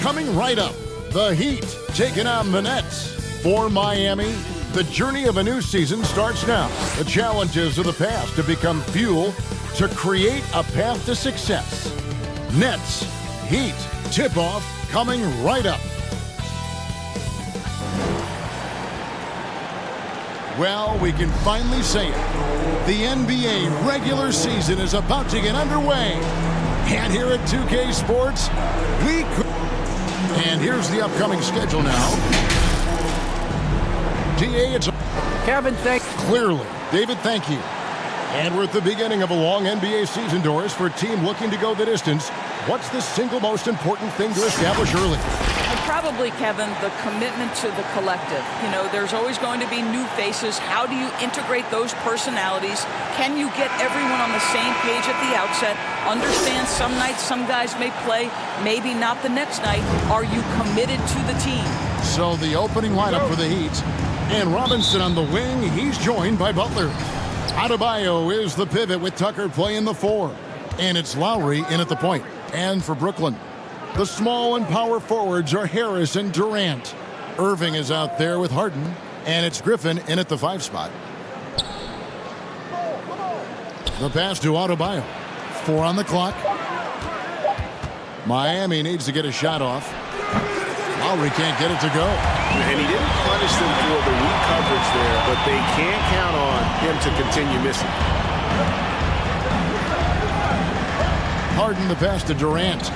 coming right up. The Heat taking on the Nets. For Miami, the journey of a new season starts now. The challenges of the past have become fuel to create a path to success. Nets, Heat, tip-off coming right up. Well, we can finally say it. The NBA regular season is about to get underway. And here at 2K Sports, and here's the upcoming schedule now. DA, it's Kevin, thank clearly. David, thank you. And we're at the beginning of a long NBA season, Doris, for a team looking to go the distance. What's the single most important thing to establish early? Probably, Kevin, the commitment to the collective. You know, there's always going to be new faces. How do you integrate those personalities? Can you get everyone on the same page at the outset? Understand some nights some guys may play, maybe not the next night. Are you committed to the team? So the opening lineup for the Heat. And Robinson on the wing. He's joined by Butler. Adebayo is the pivot with Tucker playing the 4. And it's Lowry in at the point. And for Brooklyn, the small and power forwards are Harris and Durant. Irving is out there with Harden. And it's Griffin in at the 5 spot. The pass to Adebayo. 4 on the clock. Miami needs to get a shot off. Lowry can't get it to go. And he didn't punish them for the weak coverage there, but they can't count on him to continue missing. Harden the pass to Durant.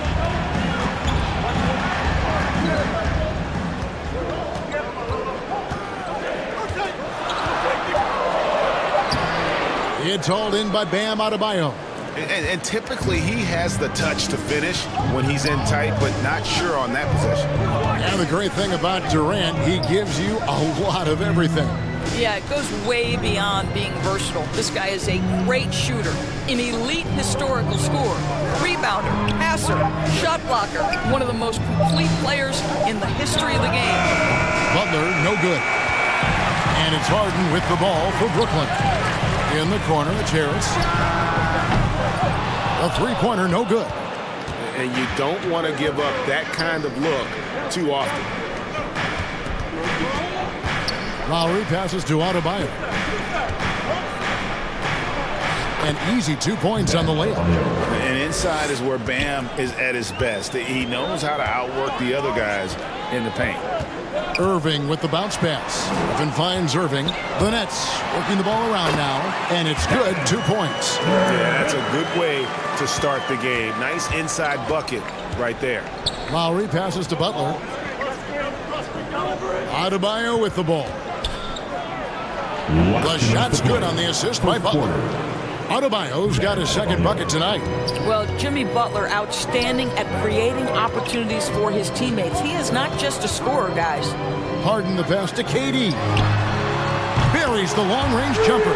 It's hauled in by Bam Adebayo. And typically he has the touch to finish when he's in tight, but not sure on that possession. And the great thing about Durant, he gives you a lot of everything. Yeah, it goes way beyond being versatile. This guy is a great shooter, an elite historical scorer, rebounder, passer, shot blocker, one of the most complete players in the history of the game. Butler, no good. And it's Harden with the ball for Brooklyn. In the corner, it's Harris. A three-pointer, no good. And you don't want to give up that kind of look too often. Lowry passes to Adebayo. An easy 2 points on the layup. And inside is where Bam is at his best. He knows how to outwork the other guys in the paint. Irving with the bounce pass. Griffin finds Irving. The Nets working the ball around now. And it's good, 2 points. Yeah, that's a good way to start the game. Nice inside bucket right there. Lowry passes to Butler. Adebayo with the ball. The shot's good on the assist by Butler. Adebayo's got his second bucket tonight. Well, Jimmy Butler outstanding at creating opportunities for his teammates. He is not just a scorer, guys. Harden the pass to KD. Buries the long-range jumper.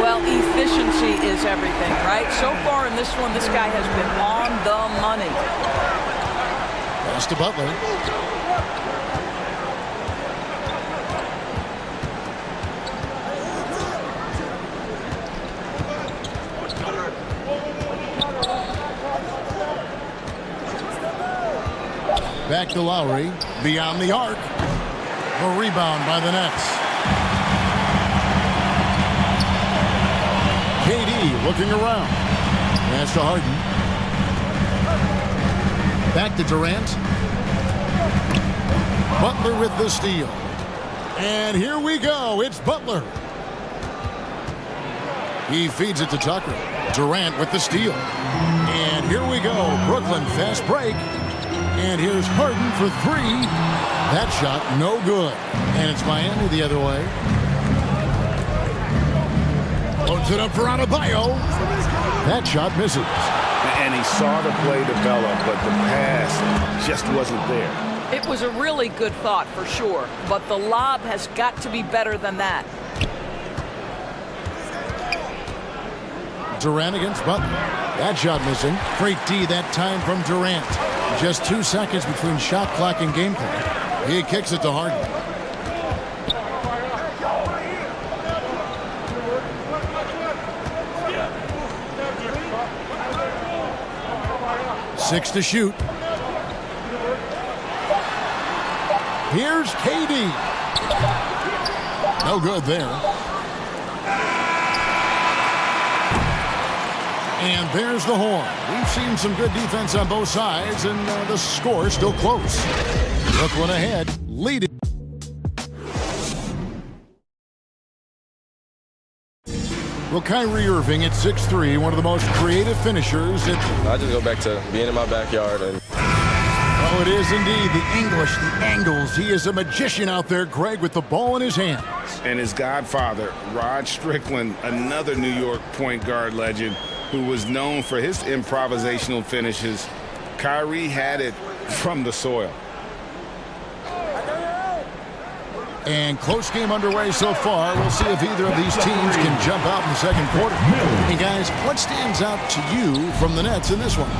Well, efficiency is everything, right? So far in this one, this guy has been on the money. Pass to Butler. Back to Lowry, beyond the arc. A rebound by the Nets. KD looking around. Pass to Harden. Back to Durant. Butler with the steal. And here we go. It's Butler. He feeds it to Tucker. Durant with the steal. And here we go. Brooklyn fast break. And here's Harden for 3. That shot, no good. And it's Miami the other way. Loads it up for Adebayo. That shot misses. And he saw the play develop, but the pass just wasn't there. It was a really good thought for sure, but the lob has got to be better than that. Durant against Butler. That shot missing. Great D that time from Durant. Just 2 seconds between shot clock and game clock. He kicks it to Harden. Six to shoot. Here's KD. No good there. And there's the horn. We've seen some good defense on both sides, and the score is still close. Brooklyn ahead, leading. Well, Kyrie Irving at 6'3", one of the most creative finishers. I just go back to being in my backyard. Oh, it is indeed. The English, the angles. He is a magician out there, Greg, with the ball in his hands. And his godfather, Rod Strickland, another New York point guard legend who was known for his improvisational finishes. Kyrie had it from the soil. And close game underway so far. We'll see if either of these teams can jump out in the second quarter. Hey, guys, what stands out to you from the Nets in this one?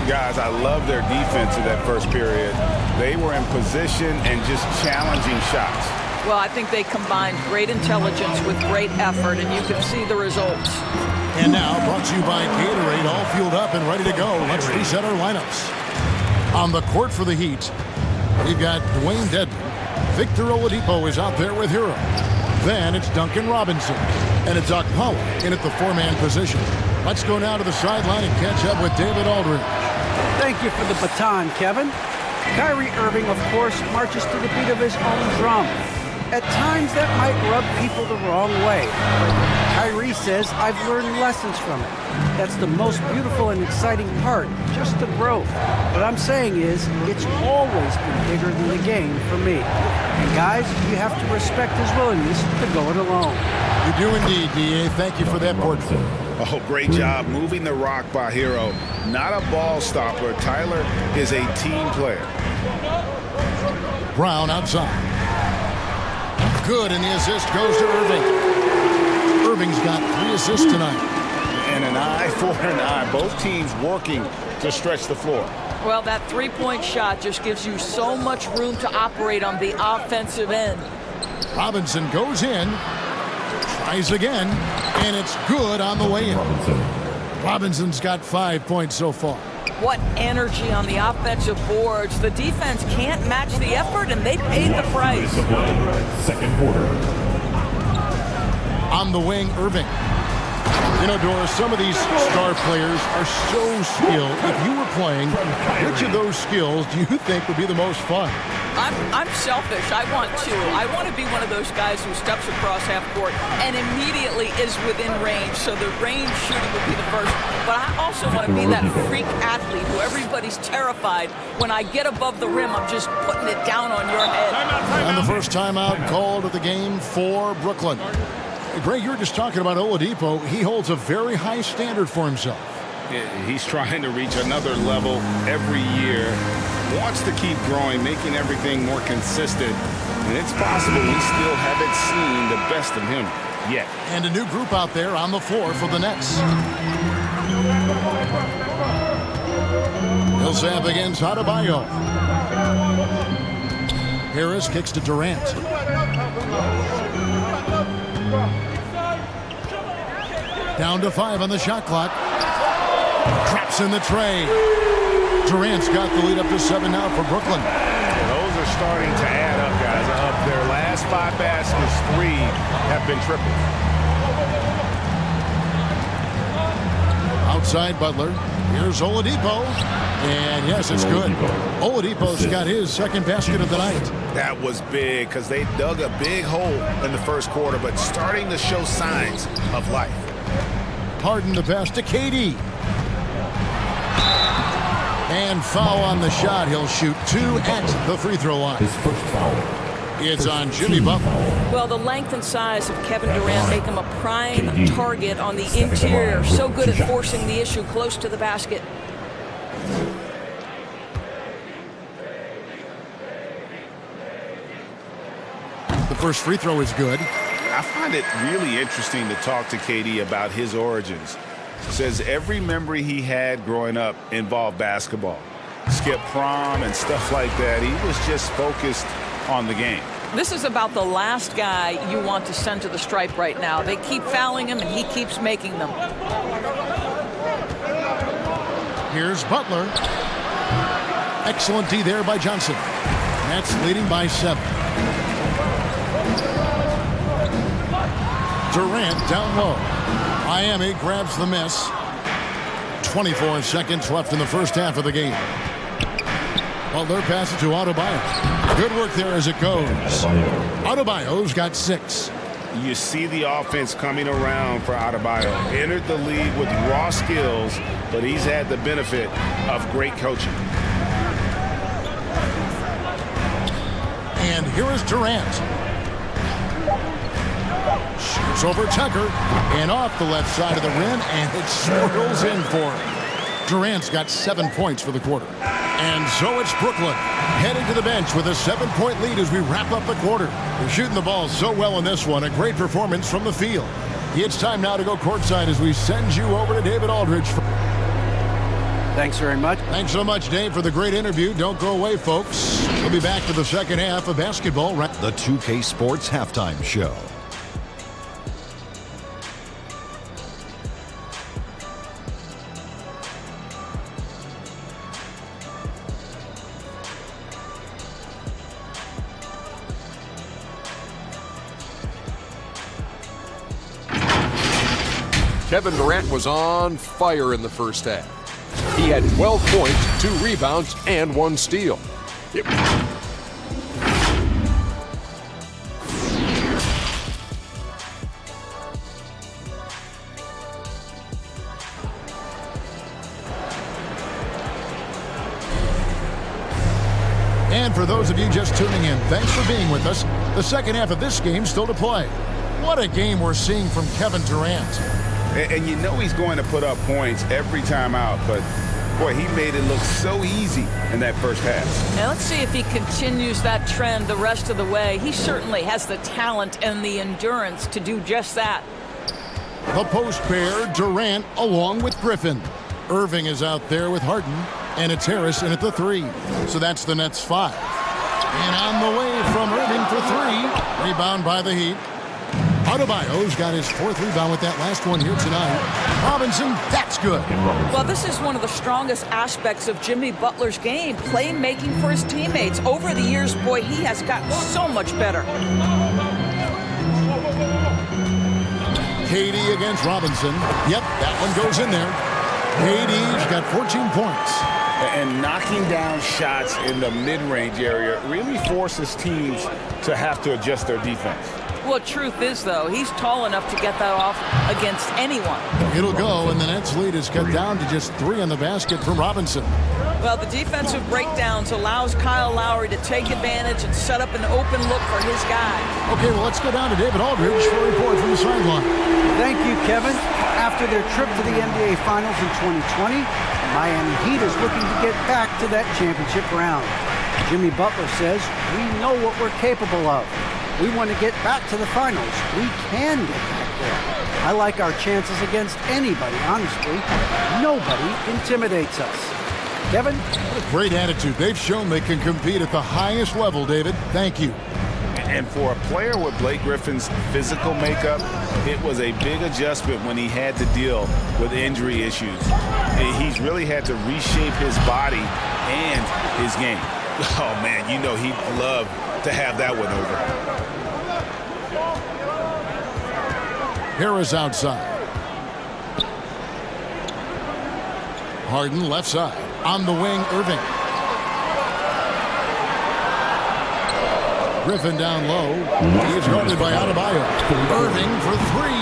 Guys, I love their defense in that first period. They were in position and just challenging shots. Well, I think they combined great intelligence with great effort, and you can see the results. And now, brought to you by Gatorade, all fueled up and ready to go. Let's reset our lineups. On the court for the Heat, we've got Dwayne Dedmon. Victor Oladipo is out there with Hero. Then it's Duncan Robinson. And it's Okpala in at the four-man position. Let's go now to the sideline and catch up with David Aldridge. Thank you for the baton, Kevin. Kyrie Irving, of course, marches to the beat of his own drum. At times, that might rub people the wrong way. Kyrie says, I've learned lessons from it. That's the most beautiful and exciting part, just the growth. What I'm saying is, it's always been bigger than the game for me. And guys, you have to respect his willingness to go it alone. You do indeed, D.A. Thank you for that portrait. Oh, great job moving the rock by Hero. Not a ball stopper. Tyler is a team player. Brown outside. Good, and the assist goes to Irving. Irving's got 3 assists tonight. And an eye for an eye. Both teams working to stretch the floor. Well, that three-point shot just gives you so much room to operate on the offensive end. Robinson goes in, tries again, and it's good on the way in. Robinson's got 5 points so far. What energy on the offensive boards. The defense can't match the effort, and they paid the price. Second quarter. On the wing, Irving. You know, Doris, some of these star players are so skilled. If you were playing, which of those skills do you think would be the most fun? I'm selfish. I want to be one of those guys who steps across half court and immediately is within range. So the range shooting would be the first. But I also want to be that freak athlete who everybody's terrified. When I get above the rim, I'm just putting it down on your head. And the first timeout called of the game for Brooklyn. Greg, you were just talking about Oladipo. He holds a very high standard for himself. He's trying to reach another level every year. Wants to keep growing, making everything more consistent. And it's possible we still haven't seen the best of him yet. And a new group out there on the floor for the Nets. Millsap against Adebayo. Harris kicks to Durant. Down to 5 on the shot clock. Traps in the tray. Durant's got the lead up to 7 now for Brooklyn. Those are starting to add up, guys. Up their last 5 baskets, 3 have been tripled. Outside Butler. Here's Oladipo. And yes, it's good. Oladipo's got his second basket of the night. That was big because they dug a big hole in the first quarter, but starting to show signs of life. Harden the pass to KD. And foul on the shot. He'll shoot 2 at the free throw line. His first foul. It's on Jimmy Butler. Well, the length and size of Kevin Durant make him a prime target on the interior. So good at forcing the issue close to the basket. The first free throw is good. I find it really interesting to talk to KD about his origins. Says every memory he had growing up involved basketball. Skip prom and stuff like that. He was just focused on the game. This is about the last guy you want to send to the stripe right now. They keep fouling him, and he keeps making them. Here's Butler. Excellent D there by Johnson. Nets leading by 7. Durant down low. Miami grabs the miss. 24 seconds left in the first half of the game. Butler passes to Adebayo. Good work there as it goes. Adebayo's got 6. You see the offense coming around for Adebayo. Entered the league with raw skills, but he's had the benefit of great coaching. And here is Durant. Shoots over Tucker and off the left side of the rim, and it swirls in for him. Durant's got 7 points for the quarter. And so it's Brooklyn heading to the bench with a 7-point lead as we wrap up the quarter. They're shooting the ball so well in this one. A great performance from the field. It's time now to go courtside as we send you over to David Aldridge. Thanks very much. Thanks so much, Dave, for the great interview. Don't go away, folks. We'll be back for the second half of basketball. The 2K Sports Halftime Show. Kevin Durant was on fire in the first half. He had 12 points, 2 rebounds, and 1 steal. And for those of you just tuning in, thanks for being with us. The second half of this game still to play. What a game we're seeing from Kevin Durant. And you know he's going to put up points every time out, but boy, he made it look so easy in that first half. Now let's see if he continues that trend the rest of the way. He certainly has the talent and the endurance to do just that. The post pair, Durant along with Griffin. Irving is out there with Harden, and it's Harris in at the 3. So that's the Nets 5. And on the way from Irving for 3. Rebound by the Heat. Adebayo's got his 4th rebound with that last one here tonight. Robinson, that's good. Well, this is one of the strongest aspects of Jimmy Butler's game, playmaking for his teammates. Over the years, boy, he has gotten so much better. KD against Robinson. Yep, that one goes in there. KD's got 14 points. And knocking down shots in the mid-range area really forces teams to have to adjust their defense. Well, truth is, though, he's tall enough to get that off against anyone. It'll go, and the Nets lead is cut down to just 3 on the basket from Robinson. Well, the defensive breakdowns allows Kyle Lowry to take advantage and set up an open look for his guy. Okay, well, let's go down to David Aldridge for a report from the sideline. Thank you, Kevin. After their trip to the NBA Finals in 2020, Miami Heat is looking to get back to that championship round. Jimmy Butler says, "We know what we're capable of. We want to get back to the finals. We can get back there. I like our chances against anybody, honestly. Nobody intimidates us." Kevin? What a great attitude. They've shown they can compete at the highest level, David. Thank you. And for a player with Blake Griffin's physical makeup, it was a big adjustment when he had to deal with injury issues. He's really had to reshape his body and his game. Oh, man, you know he'd love to have that one over. Harris outside. Harden left side. On the wing, Irving. Griffin down low. He is guarded by Adebayo. Irving for 3.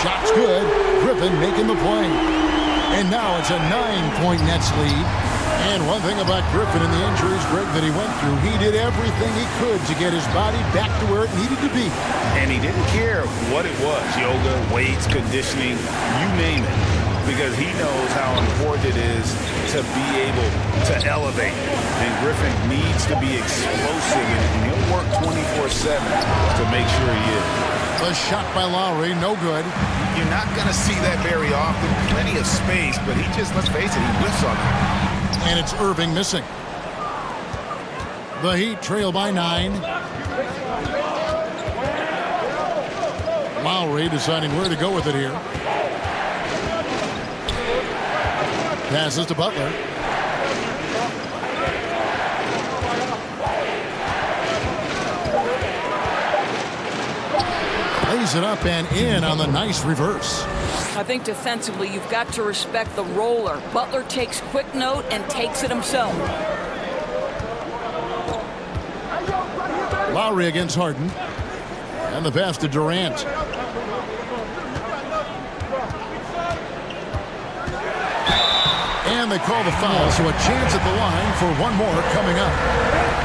Shot's good. Griffin making the play. And now it's a 9-point Nets lead. And one thing about Griffin and the injuries, Greg, that he went through, he did everything he could to get his body back to where it needed to be. And he didn't care what it was, yoga, weights, conditioning, you name it, because he knows how important it is to be able to elevate. And Griffin needs to be explosive, and he'll work 24/7 to make sure he is. The shot by Lowry, no good. You're not going to see that very often. Plenty of space, but he just, let's face it, he whiffs on it. And it's Irving missing. The Heat trail by 9. Lowry deciding where to go with it here. Passes to Butler. lays it up and in on the nice reverse. I think defensively, you've got to respect the roller. Butler takes quick note and takes it himself. Lowry against Harden. And the pass to Durant. And they call the foul, so a chance at the line for one more coming up.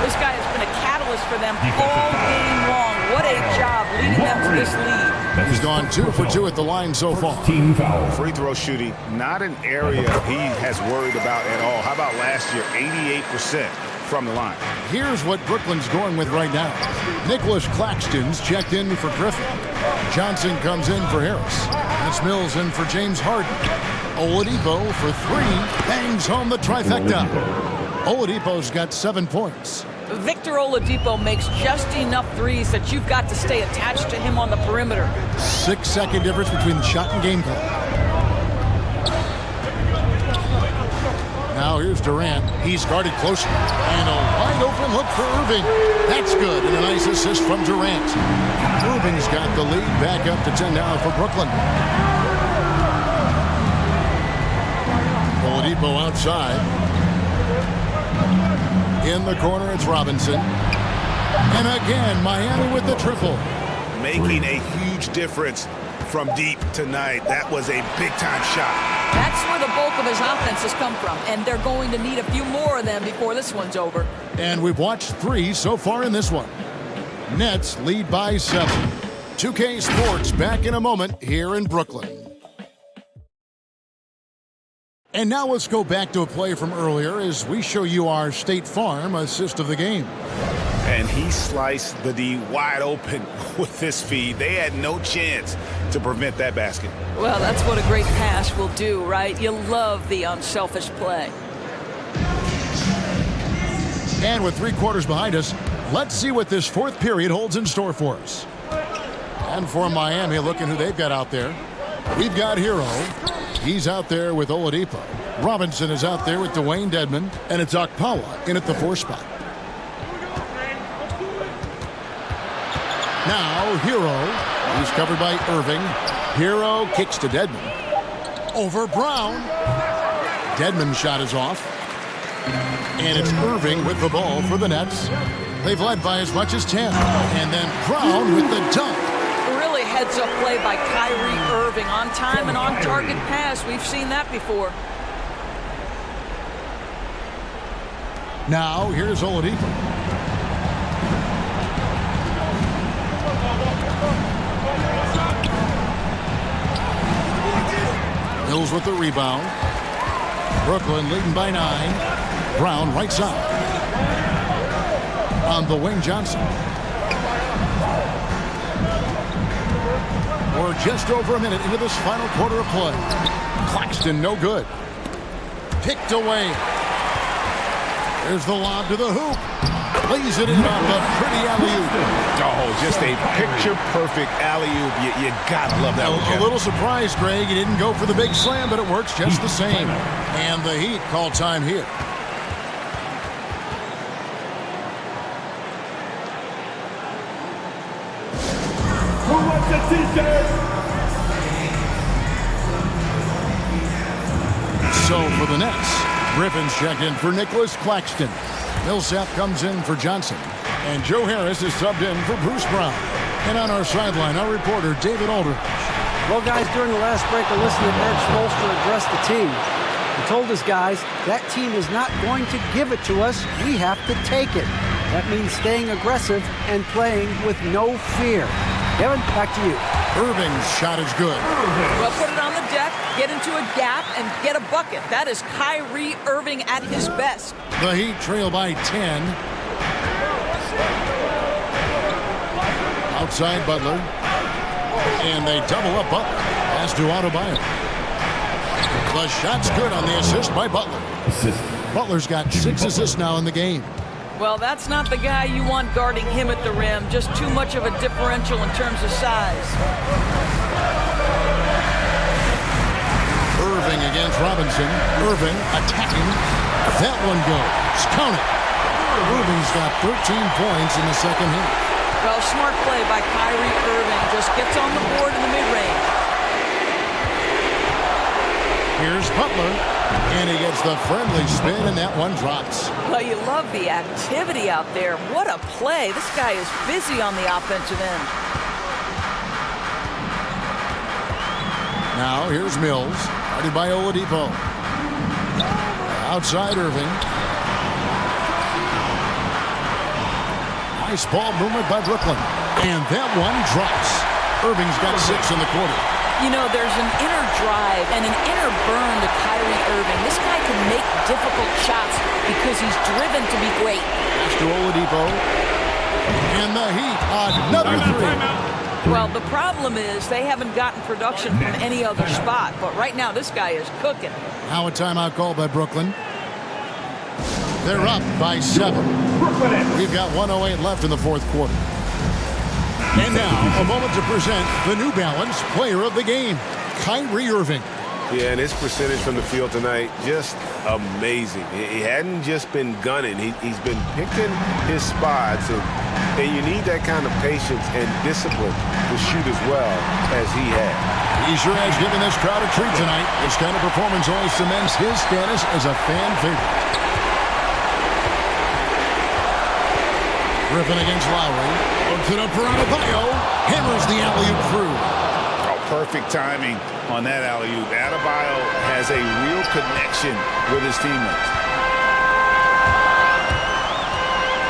This guy has been a catalyst for them all game long. What a job leading them to this lead. He's gone 2 for 2 at the line so far. Team foul. Free throw shooting, not an area he has worried about at all. How about last year, 88% from the line? Here's what Brooklyn's going with right now. Nicholas Claxton's checked in for Griffin. Johnson comes in for Harris. And it's Mills in for James Harden. Oladipo for 3, bangs home the trifecta. Oladipo's got 7 points. Victor Oladipo makes just enough threes that you've got to stay attached to him on the perimeter. 6-second difference between the shot and game clock. Now here's Durant. He's guarded closely. And a wide open look for Irving. That's good. And a nice assist from Durant. Irving's got the lead back up to 10 now for Brooklyn. Oladipo outside. In the corner, it's Robinson. And again, Miami with the triple. Making a huge difference from deep tonight. That was a big-time shot. That's where the bulk of his offense has come from, and they're going to need a few more of them before this one's over. And we've watched 3 so far in this one. Nets lead by 7. 2K Sports back in a moment here in Brooklyn. And now let's go back to a play from earlier as we show you our State Farm assist of the game. And he sliced the D wide open with this feed. They had no chance to prevent that basket. Well, that's what a great pass will do, right? You love the unselfish play. And with 3 quarters behind us, let's see what this 4th period holds in store for us. And for Miami, looking who they've got out there. We've got Hero. He's out there with Oladipo. Robinson is out there with Dwayne Dedmon. And it's Okpawa in at the 4 spot. Now, Hero. He's covered by Irving. Hero kicks to Dedmon. Over Brown. Dedmon's shot is off. And it's Irving with the ball for the Nets. They've led by as much as 10. And then Brown with the dunk. Really heads-up play by Kyrie Irving. On time and on target pass. We've seen that before. Now, here's Oladipo. Mills with the rebound. Brooklyn leading by 9. Brown right side. On the wing, Johnson. We're just over a minute into this final quarter of play. Claxton no good. Picked away. There's the lob to the hoop. Lays it in off a pretty alley-oop. Oh, just a picture-perfect alley-oop. You gotta love that one. A little surprised, Greg. He didn't go for the big slam, but it works just the same. And the Heat call time here. Who wants a t-shirt? So for the Nets, Griffin's checked in for Nicholas Claxton. Millsap comes in for Johnson. And Joe Harris is subbed in for Bruce Brown. And on our sideline, our reporter, David Aldridge. Well, guys, during the last break, I listened to Eric Spoelstra address the team. He told us, guys, that team is not going to give it to us. We have to take it. That means staying aggressive and playing with no fear. Kevin, back to you. Irving's shot is good. Well, put it on the deck, get into a gap, and get a bucket. That is Kyrie Irving at his best. The Heat trail by 10. Outside Butler. And they double up Butler. Pass to Adebayo. The shot's good on the assist by Butler. Butler's got 6 assists now in the game. Well, that's not the guy you want guarding him at the rim. Just too much of a differential in terms of size. Irving against Robinson. Irving attacking. That one goes. Count it. Irving's got 13 points in the second half. Well, smart play by Kyrie Irving. Just gets on the board in the mid-range. Here's Butler, and he gets the friendly spin, and that one drops. Well, you love the activity out there. What a play. This guy is busy on the offensive end. Now here's Mills, guarded by Oladipo. Outside Irving. Nice ball movement by Brooklyn. And that one drops. Irving's got 6 in the quarter. You know, there's an inner drive and an inner burn to Kyrie Irving. This guy can make difficult shots because he's driven to be great. After Oladipo. And the Heat, another three. Well, the problem is they haven't gotten production from any other spot. But right now, this guy is cooking. Now a timeout called by Brooklyn. They're up by 7. We've got 1:08 left in the fourth quarter. And now, a moment to present the New Balance Player of the Game, Kyrie Irving. Yeah, and his percentage from the field tonight, just amazing. He hadn't just been gunning. He's been picking his spots, and you need that kind of patience and discipline to shoot as well as he had. He sure has given this crowd a treat tonight. This kind of performance only cements his status as a fan favorite. Griffin against Lowry. Hooks it up for Adebayo. Hammers the alley-oop through. Oh, perfect timing on that alley-oop. Adebayo has a real connection with his teammates.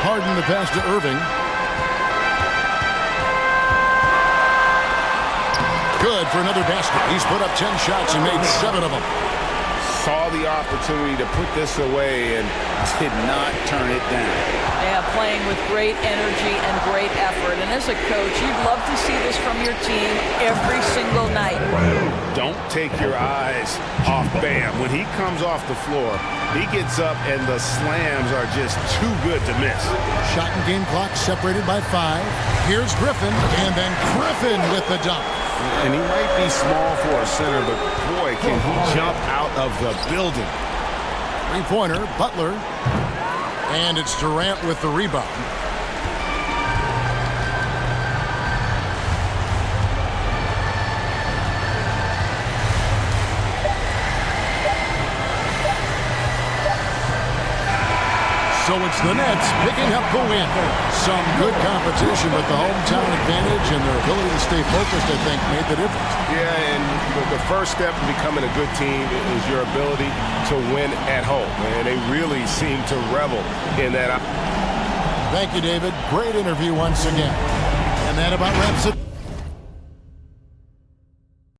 Harden the pass to Irving. Good for another basket. He's put up 10 shots and made 7 of them. Saw the opportunity to put this away and did not turn it down. Yeah, playing with great energy and great effort. And as a coach, you'd love to see this from your team every single night. Don't take your eyes off Bam. When he comes off the floor, he gets up and the slams are just too good to miss. Shot and game clock separated by 5. Here's Griffin, and then Griffin with the dunk. And he might be small for a center, but boy, can he jump out of the building. Three-pointer, Butler. And it's Durant with the rebound. So it's the Nets picking up the win. Some good competition, but the hometown advantage and their ability to stay focused, I think, made the difference. Yeah, and the first step in becoming a good team is your ability to win at home. And they really seem to revel in that. Thank you, David. Great interview once again. And that about wraps it.